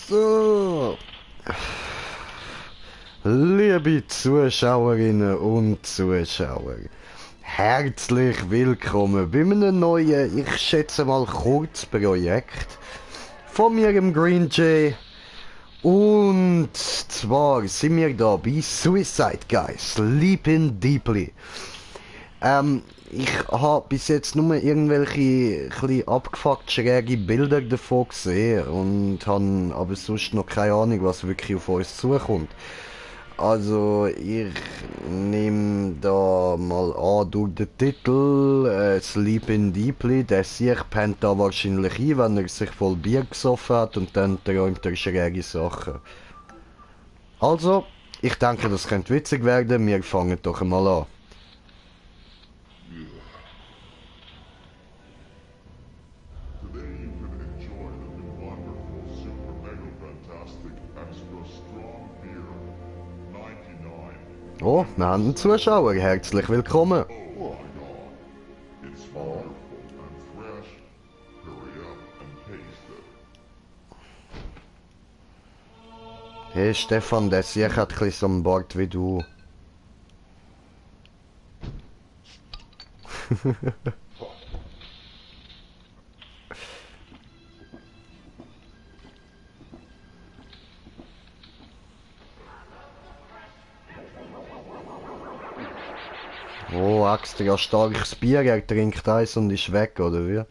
So, liebe Zuschauerinnen und Zuschauer, herzlich willkommen bei einem neuen, ich schätze mal Kurzprojekt von mir im Green Jay. Und zwar sind wir da bei Suicide Guys, Sleeping Deeply. Ich habe bis jetzt nur irgendwelche bisschen abgefuckt schräge Bilder davon gesehen und habe aber sonst noch keine Ahnung, was wirklich auf uns zukommt. Also ich nehme da mal an durch den Titel Sleeping Deeply, der sich pennt da wahrscheinlich ein, wenn er sich voll Bier gesoffen hat und dann träumt er schräge Sachen. Also, ich denke, das könnte witzig werden, wir fangen doch einmal an. Today you can enjoy the new wonderful, super mega fantastic, extra strong beer. 99. Oh, wir haben einen Zuschauer, herzlich willkommen. Oh my god. It's wonderful and fresh. Hurry up and taste it. Hey Stefan, der Sieg hat ein bisschen so einen Bart wie du. Oh, extra starkes Bier, er trinkt eins und ist weg, oder wie?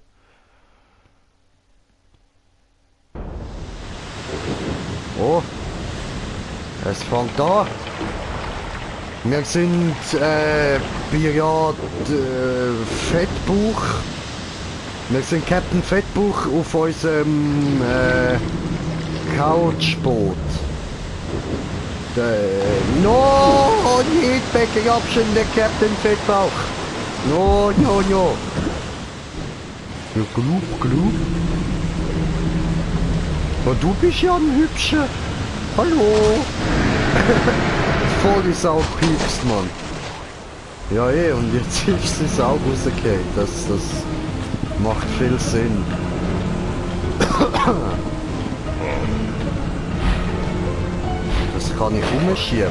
Oh, es fängt an. Wir sind Pirat Fettbuch. Wir sind Captain Fettbuch auf unserem Couchboot. No, nicht Backup-Option, der Captain Fettbauch. No. Ja, glub. Und du bist ja ein Hübscher. Hallo. Voll ist auch piepst, Mann. Ja, und jetzt ist es auch rausgekehrt. Das macht viel Sinn. Das kann ich umschieben.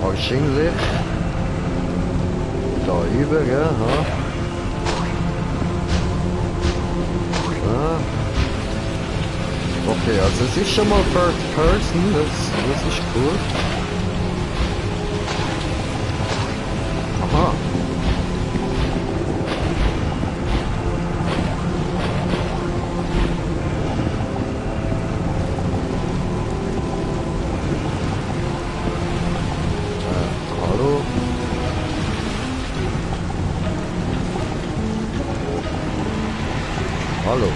Wahrscheinlich. Da über, ja. Okay, also es ist schon mal First Person, das ist cool. Aha. Hallo? Hallo.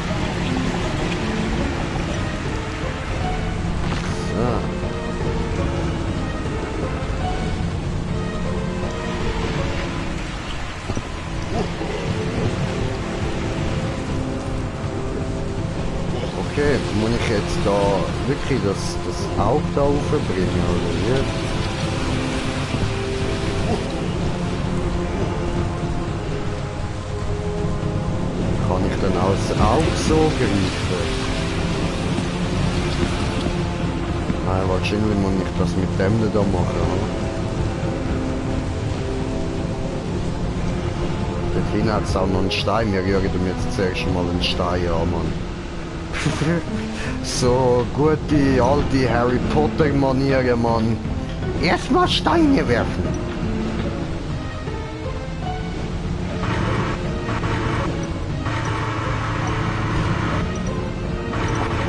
Okay, muss ich jetzt da wirklich das Auge da raufbringen, oder wie? Kann ich dann auch das Auge so greifen? Nein, wahrscheinlich muss ich das mit dem da machen. Dort hinten hat es auch noch einen Stein, wir rühren jetzt zuerst mal einen Stein an, Mann. So gute alte Harry Potter Manieren, Mann. Erstmal Steine werfen.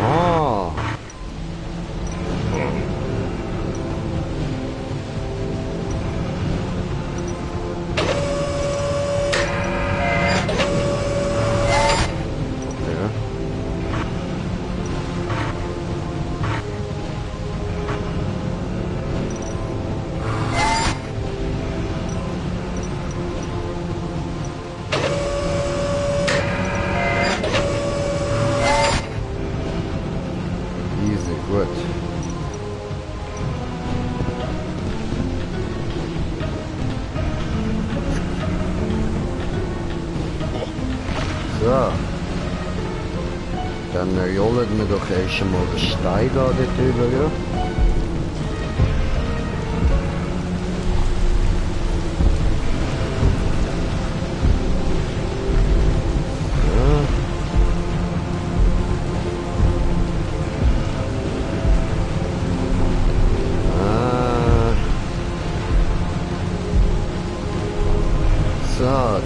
Ah. Easy, gut. Dann rollen wir doch erst einmal den Stein da drüber. Ja?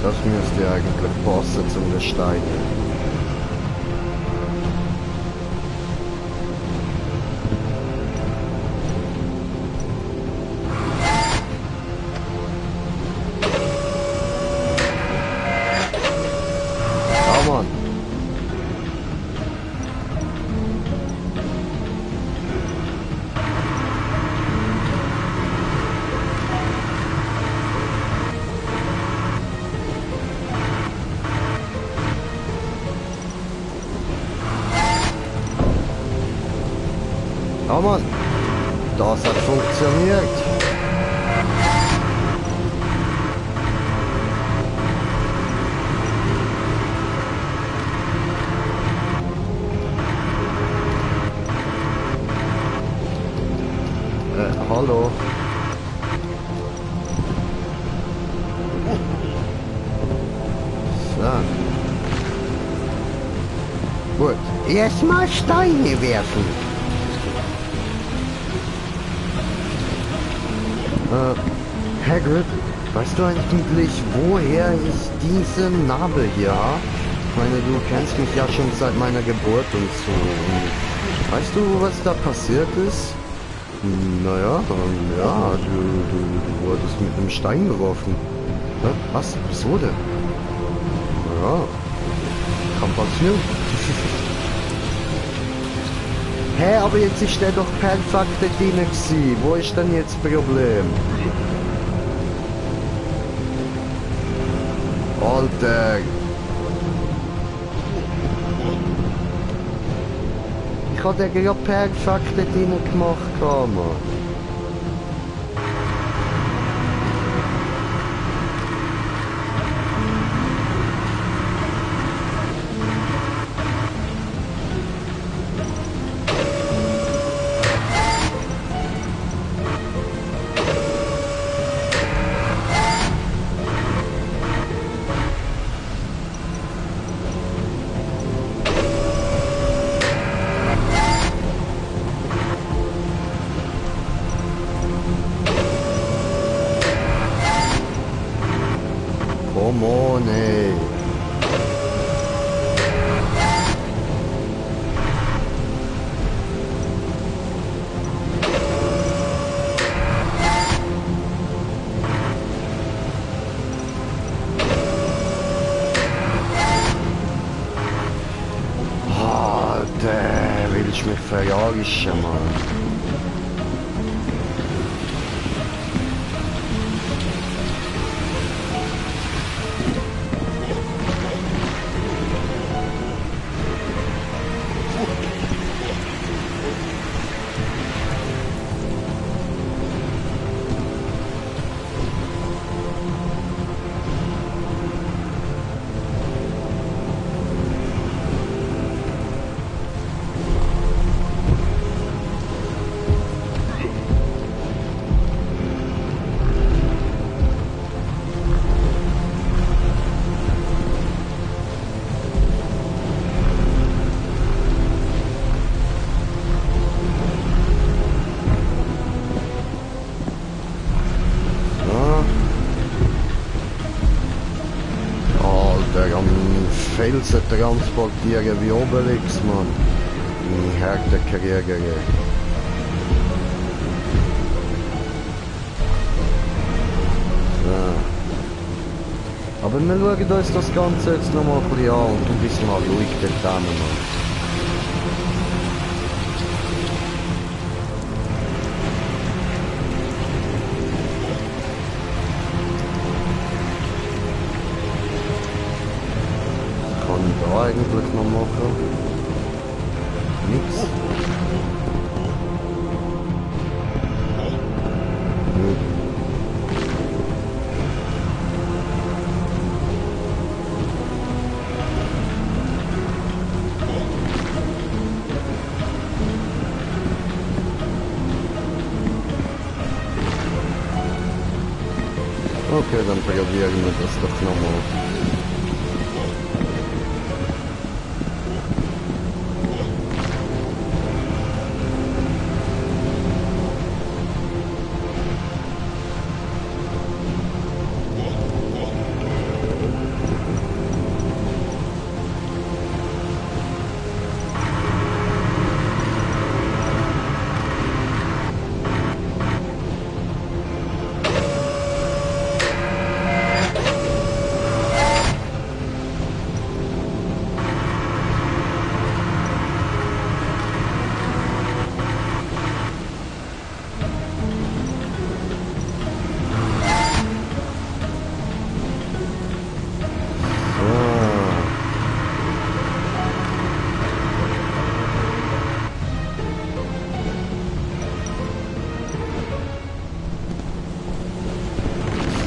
Das müsste eigentlich passen zum Gestein. Ja, Mann. Ja, Mann, das hat funktioniert. Hallo. So. Gut, erstmal Steine werfen. Hagrid, weißt du eigentlich, woher ich diese Narbe hier habe? Ich meine, du kennst mich ja schon seit meiner Geburt und so. Und weißt du, was da passiert ist? Naja, ja, du wurdest mit einem Stein geworfen. Hä? Was? Wieso denn? Naja, kann passieren. Hä, aber jetzt ist der doch perfekt drin gewesen. Wo ist denn jetzt das Problem? Alter! Ich hab den ja perfekt drin gemacht, Mann. Come on, ey. Alter, will ich mich verjagen, Mann. Felsen transportieren wie Obelix, Mann. Die harte Krieger. So. Aber wir schauen uns das Ganze jetzt noch mal ein bisschen an und du bist mal ruhig dort hinten, Mann. Eigentlich noch machen. Nix. Okay, dann probieren wir das doch nochmal.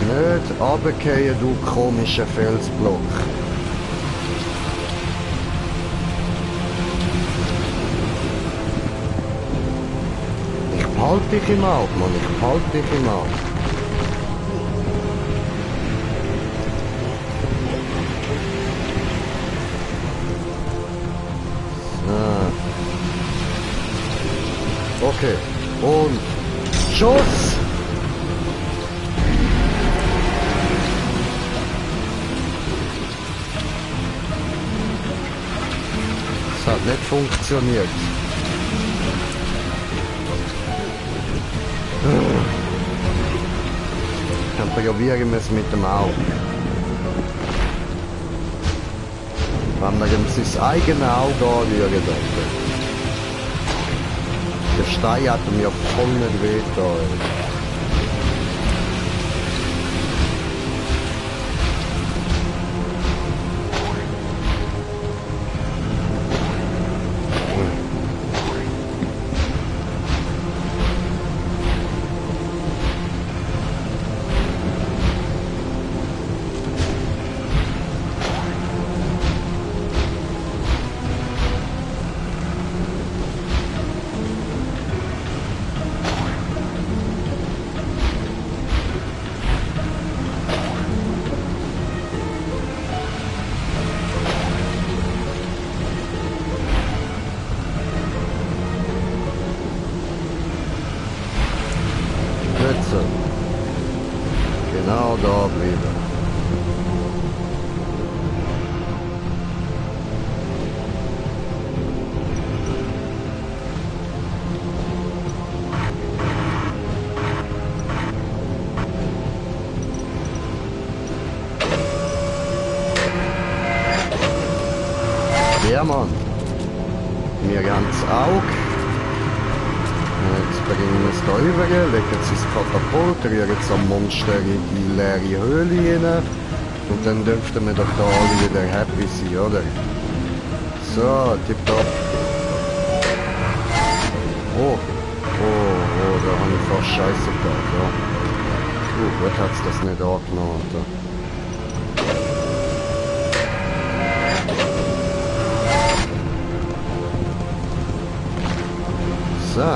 Nicht runterfallen, du komischer Felsblock. Ich behalte dich im Auge, Mann, ich behalte dich im Auge. So. Okay, und Schuss! Hat nicht funktioniert. Dann probieren wir es mit dem Auge. Wenn wir ihm sein eigenes Auge anrühren dürfen. Der Stein hat mir voll nicht wehgetan. Genau da bleiben. Ja, Mann. Wir haben das Auge. Jetzt bringen wir es da rüber, legen es ins Katapult, rühren es am Monster in die leere Höhle rein. Und dann dürften wir doch da alle wieder happy sein, oder? So, tipptopp. Oh, da habe ich fast Scheiße getan, ja. Gut hat es das nicht angenommen, Alter. So.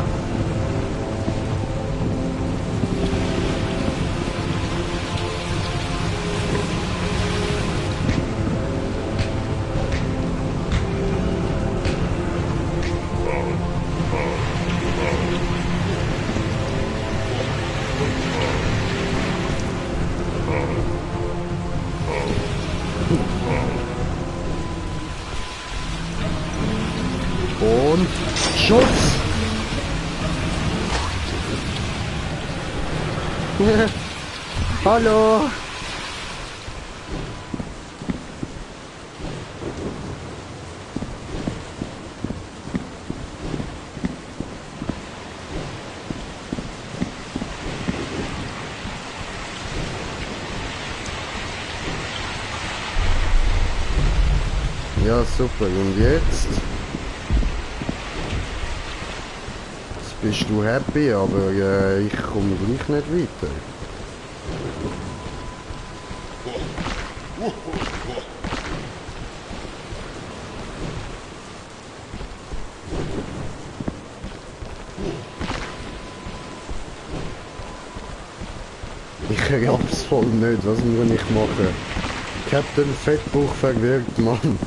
Und Schutz! Hallo! Ja, super. Und jetzt? Jetzt bist du happy, aber ich komme gleich nicht weiter. Ich raff's voll nicht, was muss ich machen? Captain Fettbuch verwirkt, Mann.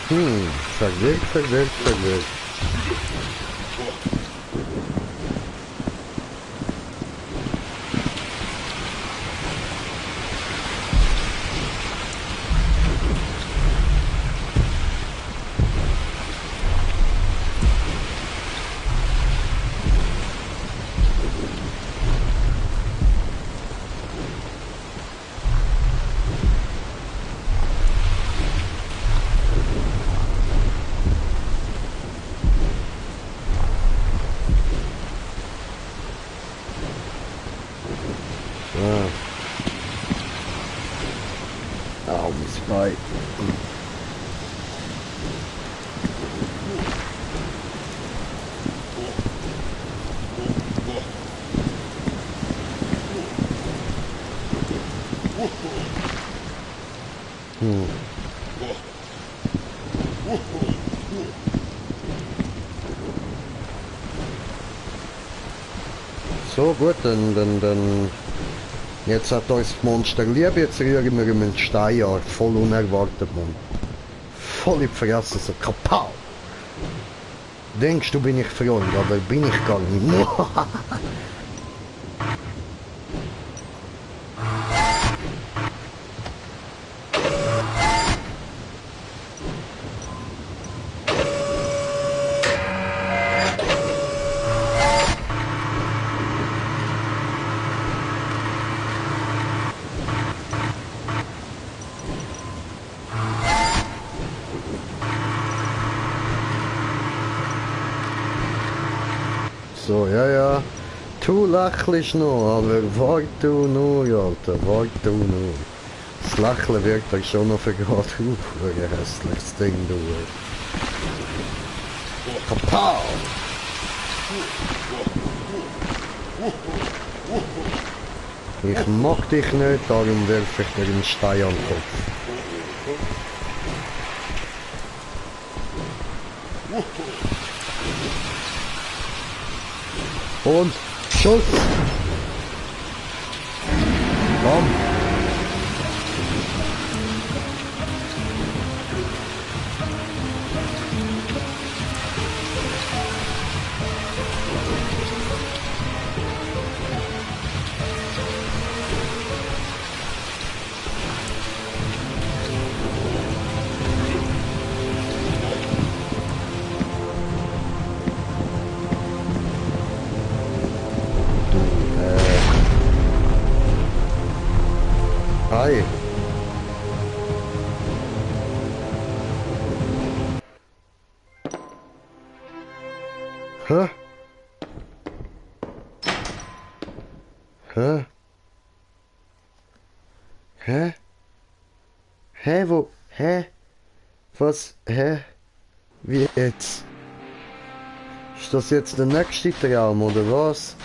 Hm. Verwirkt, verwirkt, verwirkt. Oh, my spike. So gut, dann jetzt hat uns das Monster lieb, jetzt rühren wir ihm einen Stein an, voll unerwartet, Mann. Voll in die Fresse, so kapow! Denkst du, bin ich Freund, aber bin ich gar nicht. So, ja. Du lächelst noch, aber wart du nur, Alter, wart du nur. Das Lächeln wirkt euch schon noch für gerade auf, ein hässliches Ding, du. Kapow! Ich mag dich nicht, darum werfe ich dir einen Stein an den Kopf. Und Schuss! Komm! Hi. Hä? Hä? Hä? Hä, wo? Hä? Was? Hä? Wie jetzt? Ist das jetzt der nächste Traum, oder was?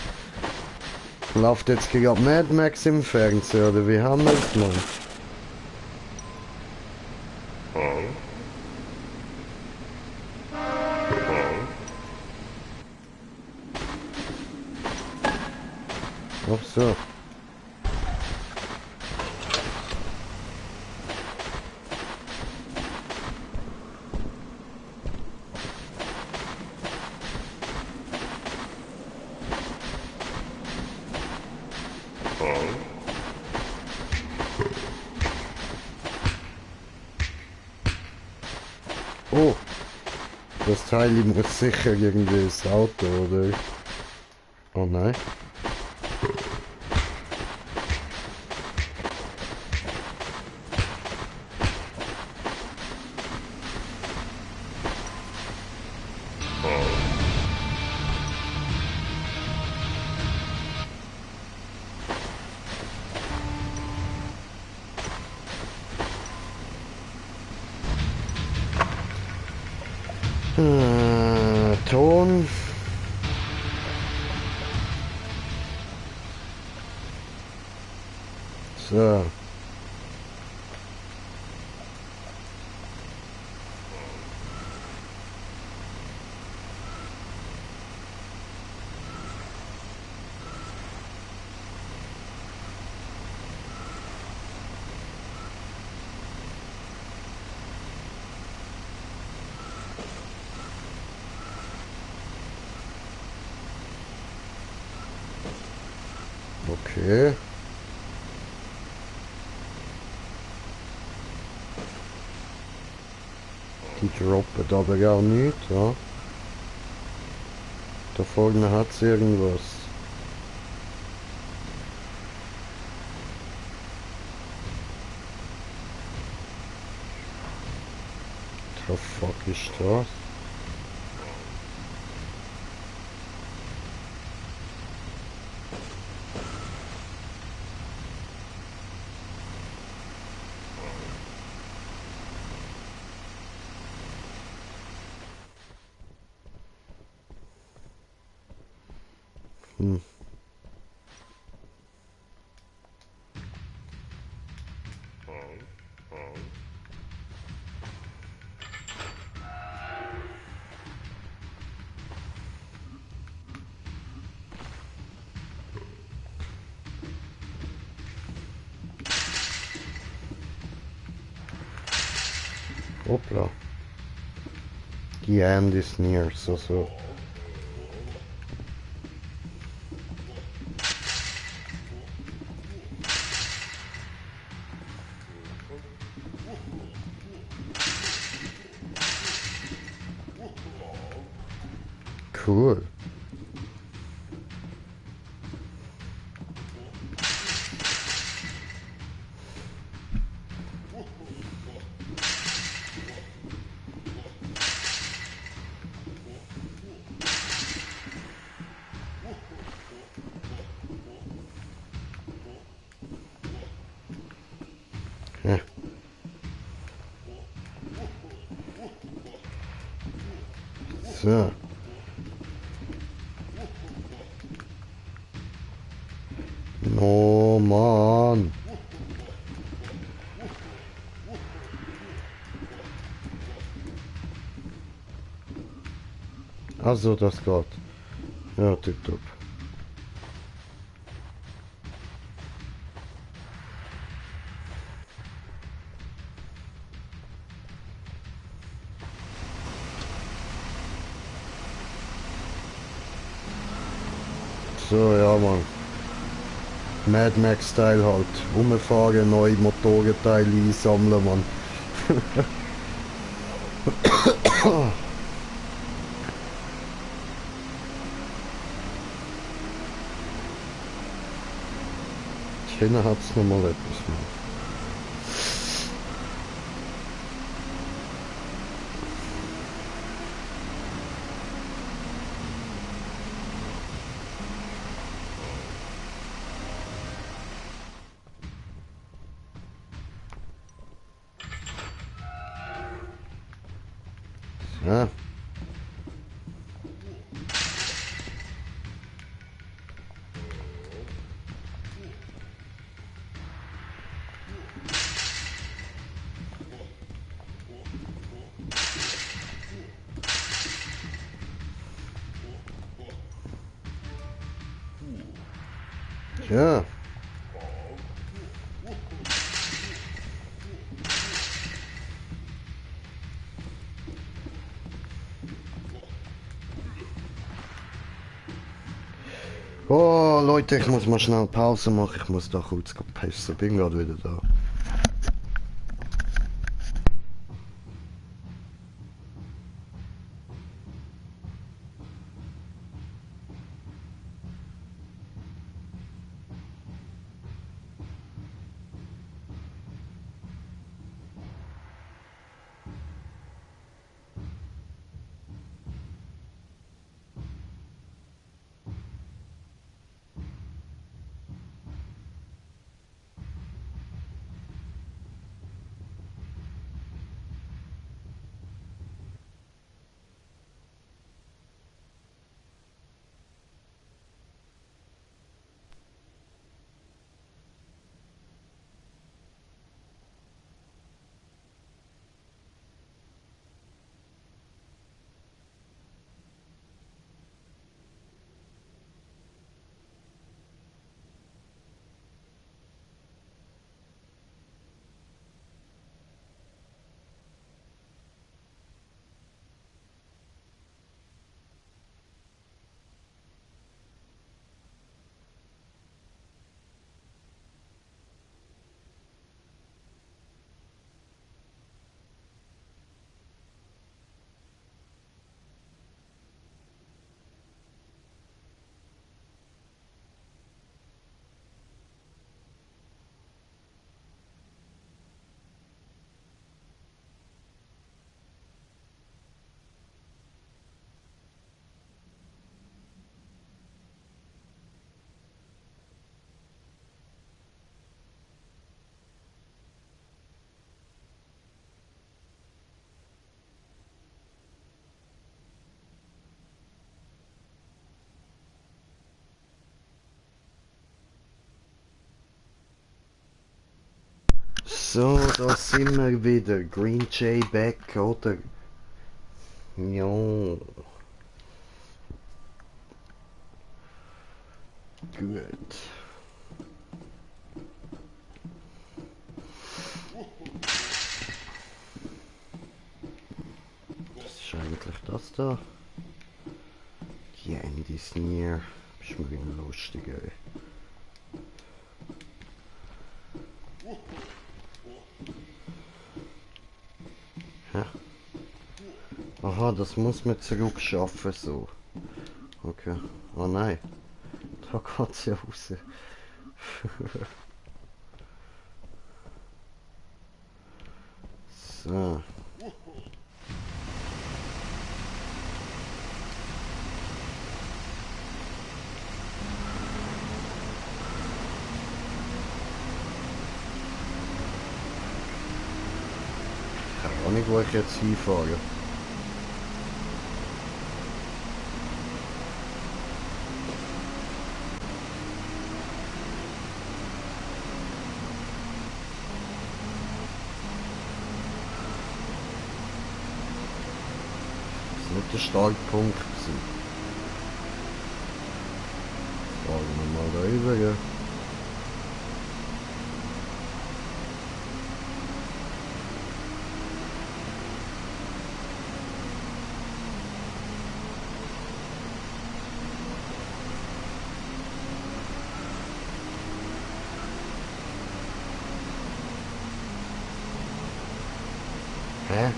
Läuft jetzt gerade Mad Max im Fernsehen, oder wie haben wir es, Mann? Ach so. Oh. Das Teil muss sicher irgendwie das Auto, oder? Oh nein. Ton. So. Okay. Die droppen aber gar nicht, ja. Da vorne hat's irgendwas. The fuck ist das? Hm. Hoppla. The end is near, so. Cool. Ja. So. No, Mann. Also, das geht. Ja, tipptopp. So, ja, Mann. Mad Max-Style halt. Rumfahren, neue Motorenteile einsammeln, Mann. China hat's noch mal etwas mehr. Ja. Ja. Oh, Leute, ich muss mal schnell Pause machen. Ich muss da kurz pissen. Bin gerade wieder da. So, da sind wir wieder. Green Jay Back, oder? Jo. Gut. Das ist eigentlich das da. Die Andys Near. Ist mir immer lustig, ey. Ja. Aha, das muss man zurückschaffen, so. Okay. Oh nein. Da geht's ja raus. So. Keine Ahnung, wo ich jetzt hinfahre. Das ist nicht der Startpunkt gewesen. Fahren wir mal da rüber, ja. Hä?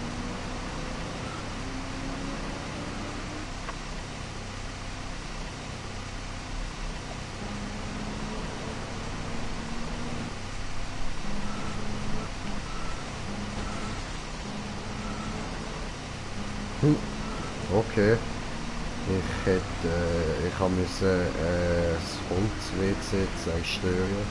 Okay. Ich habe das Holz-WC zerstören.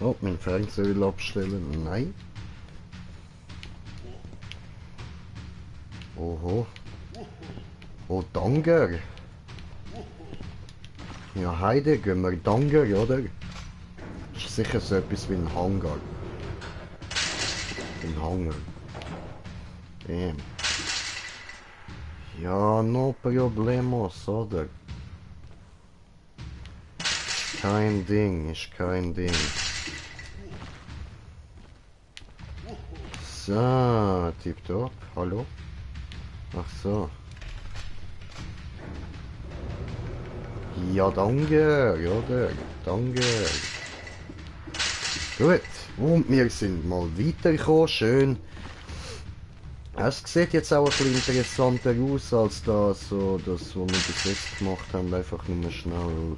Oh, mein Fernseher abstellen. Nein. Oho. Oh, Danger. Ja, heide, gehen wir Danger, oder? Ist sicher so etwas wie ein Hangar. Ein Hangar. Damn. Ja, no problemos, oder? Kein Ding, ist kein Ding. So, tipptopp. Hallo? Ach so. Ja, danke, oder? Danke. Gut. Und wir sind mal weitergekommen. Schön. Es sieht jetzt auch ein bisschen interessanter aus als das, so, das, was wir bis jetzt gemacht haben. Einfach nur schnell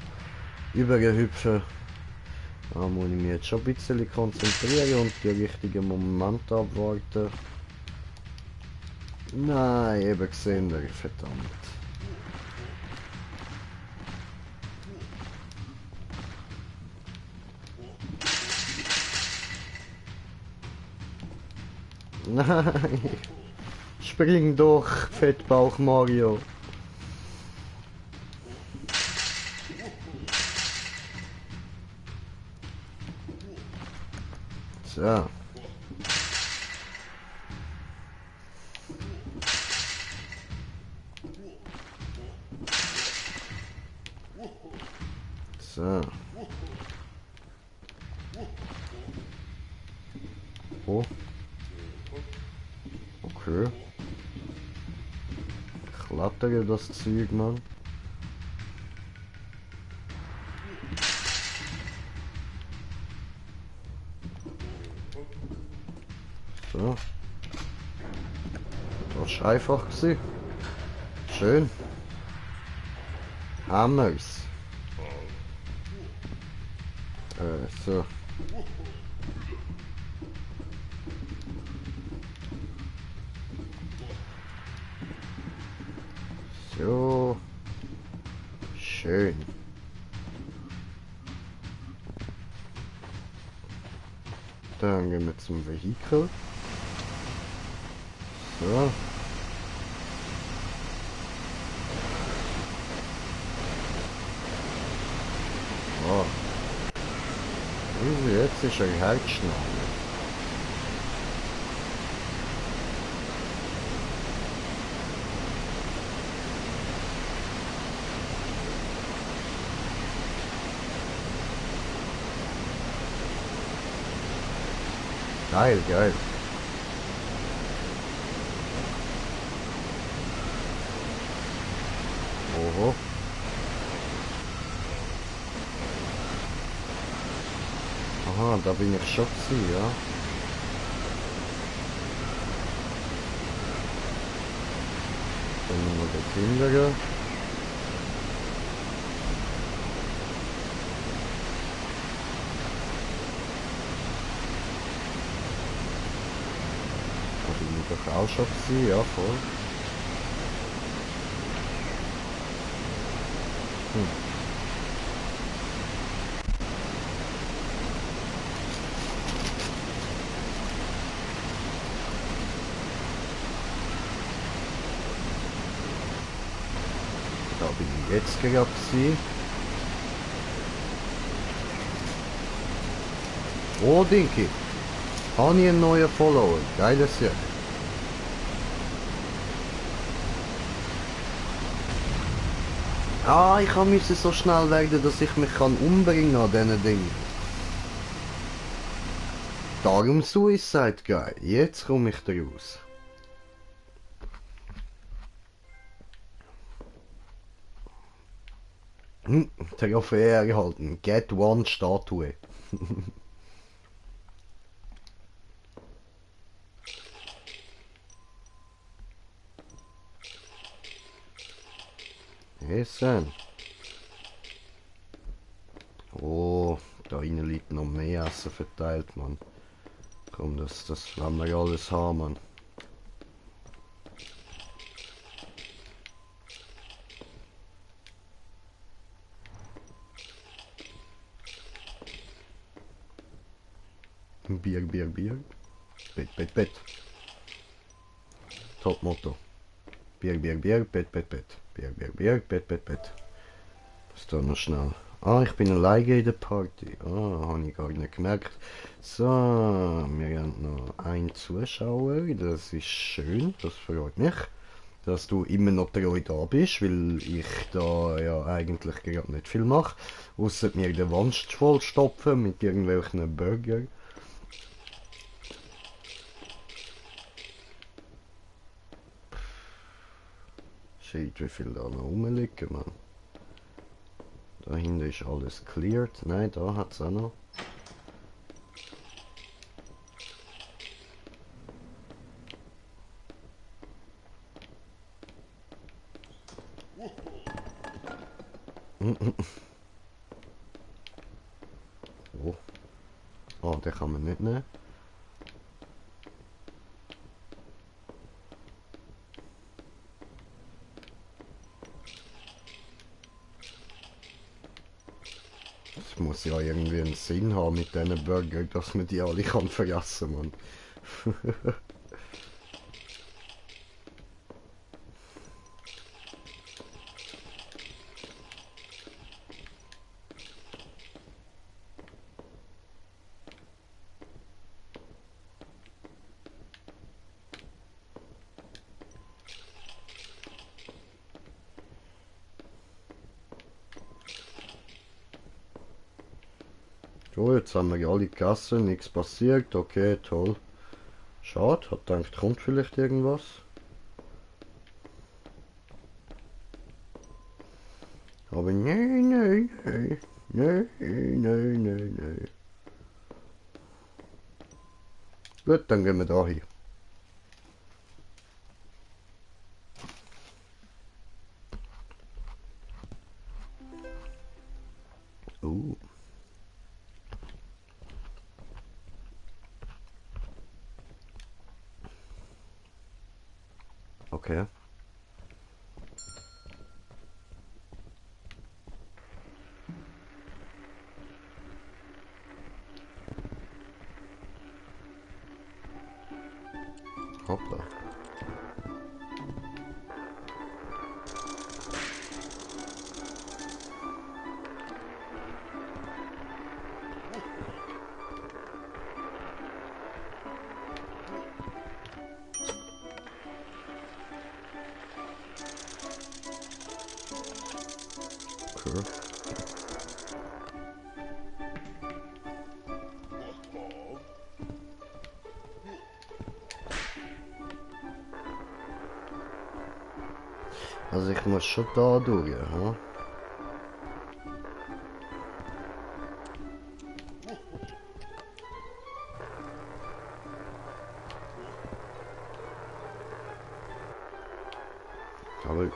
überhüpfen. Da muss ich mich jetzt schon ein bisschen konzentrieren und die richtigen Momente abwarten. Nein, eben gesehen, verdammt. Nein! Spring doch, Fettbauch Mario! So. So. Oh. Okay. Klettere das Zeug, Mann. So. Das war einfach gewesen. Schön. Hammers. So. So. Schön. Dann gehen wir zum Vehikel. So. Oh. Jetzt ist er Herzschnall. Geil, geil. Oho. Aha, da bin ich schon gewesen, ja. Dann noch der Kinder. Da bin ich doch auch schon gewesen, ja voll. Da bin ich jetzt gerade gewesen. Oh, Dinky. Habe ich einen neuen Follower. Geiles Jahr. Ah, ich musste so schnell werden, dass ich mich umbringen kann an diesen Dingen. Darum Suicide Guy. Jetzt komme ich da raus. Trophäe erhalten. Get one Statue. Essen. Oh, da innen liegt noch mehr Essen verteilt, Mann. Komm, das wollen wir alles haben, Mann. Bier, Bier, Bier. Bett, Bett, Bett. Top Motto. Bier, Bier, Bier, Bett, Bett, Bett. Bier, Bier, Bier, Bett, Bett, Bett. Was da noch schnell? Ah, ich bin alleine in der Party. Ah, habe ich gar nicht gemerkt. So, wir haben noch einen Zuschauer. Das ist schön, das freut mich. Dass du immer noch treu da bist, weil ich da ja eigentlich gerade nicht viel mache. Ausser mir den Wanst vollstopfen mit irgendwelchen Burger. Schaut, wie viel da noch rumliegen, Mann. Da hinten ist alles cleared. Nein, da hat es auch noch. Oh. Oh, den kann man nicht nehmen. Das muss ja irgendwie einen Sinn haben mit diesen Burger, dass man die alle kann vergessen, Mann. So, jetzt haben wir alle gegessen, nichts passiert, okay, toll. Schade, hat gedacht, kommt vielleicht irgendwas. Aber nein, nein, nein, nein, nein, nein, nein. Gut, dann gehen wir da hin. Okay. Okay. Also ich muss schon da durch, hm? Aber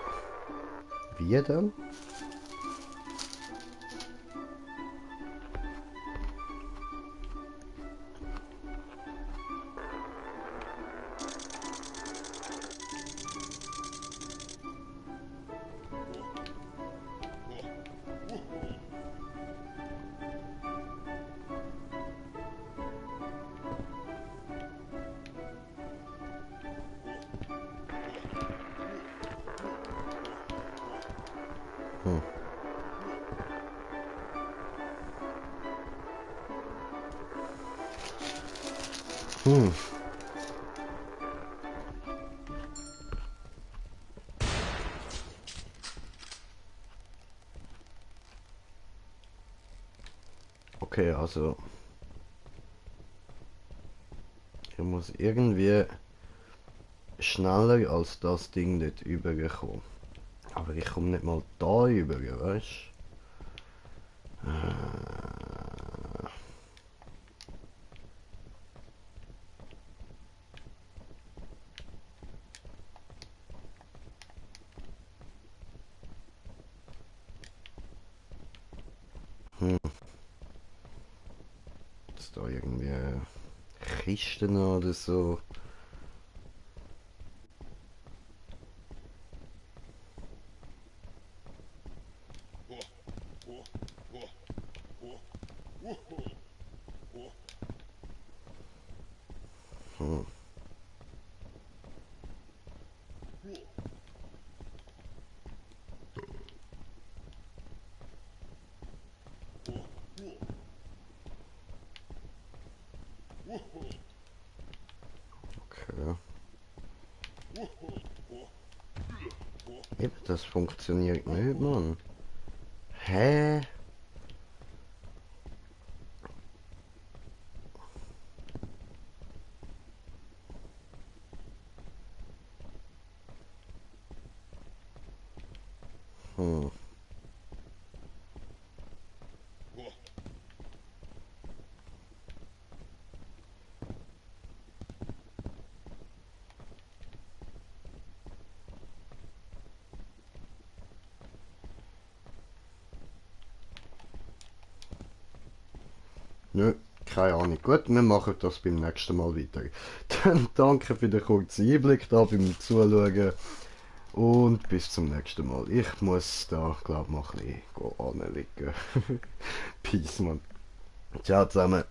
wie denn? Hm. Hm. Okay, also ich muss irgendwie schneller als das Ding dort überkommen. Aber ich komme nicht mal da über, weißt du? Ist da irgendwie Kisten oder so? Hm. Okay. Eben, das funktioniert nicht, Mann. Hä? Hm. Nö, keine Ahnung. Gut, wir machen das beim nächsten Mal weiter. Dann danke für den kurzen Einblick da beim Zuschauen und bis zum nächsten Mal. Ich muss da, glaube ich, mal ein bisschen anlegen. Peace, Mann. Ciao zusammen.